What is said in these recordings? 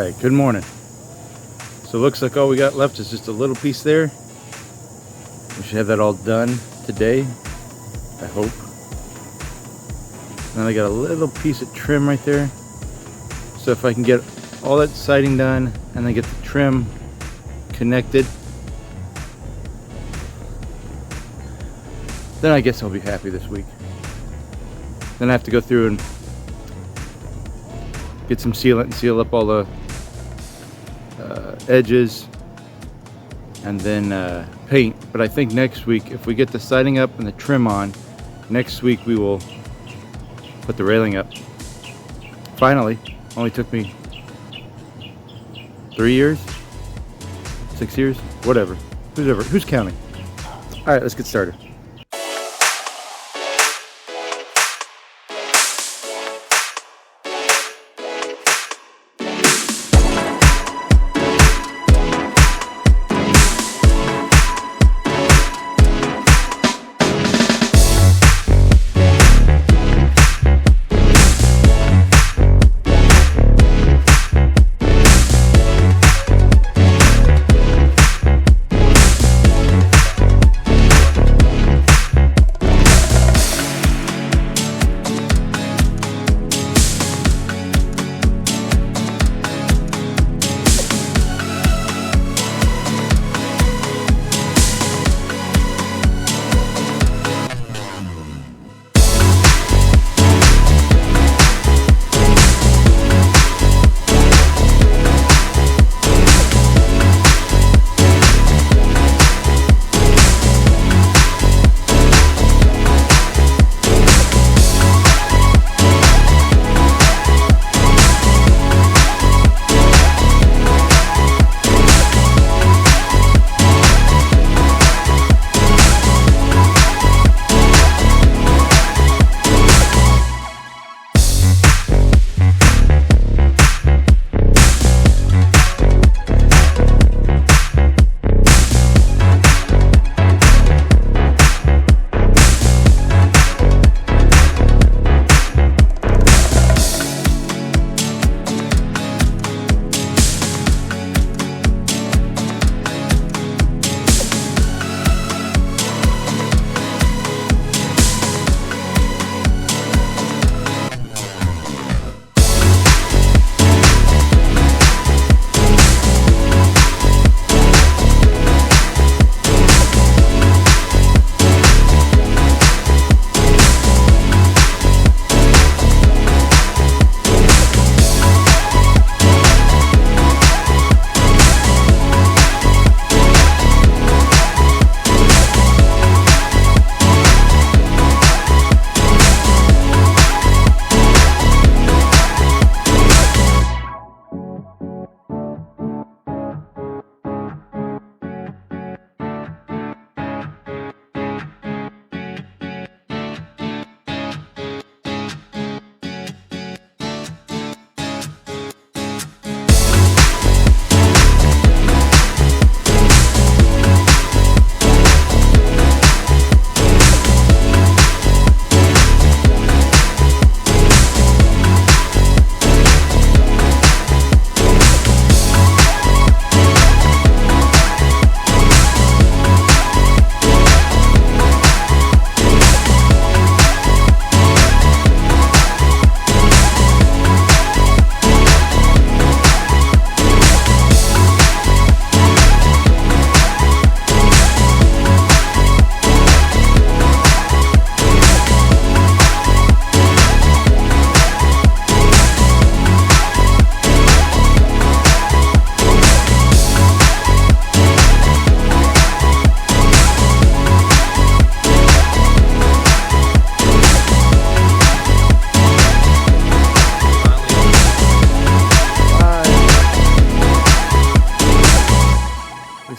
Alright, good morning. So it looks like all we got left is just a little piece there. We should have that all done today, I hope. Then I got a little piece of trim right there. So if I can get all that siding done and then get the trim connected, then I guess I'll be happy this week. Then I have to go through and get some sealant and seal up all the edges, and then paint. But I think next week, if we get the siding up and the trim on, next week we will put the railing up. Finally, only took me 3 years, 6 years, whatever. Who's counting? All right, let's get started.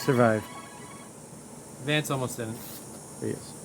Survived. Vance almost didn't. Yes.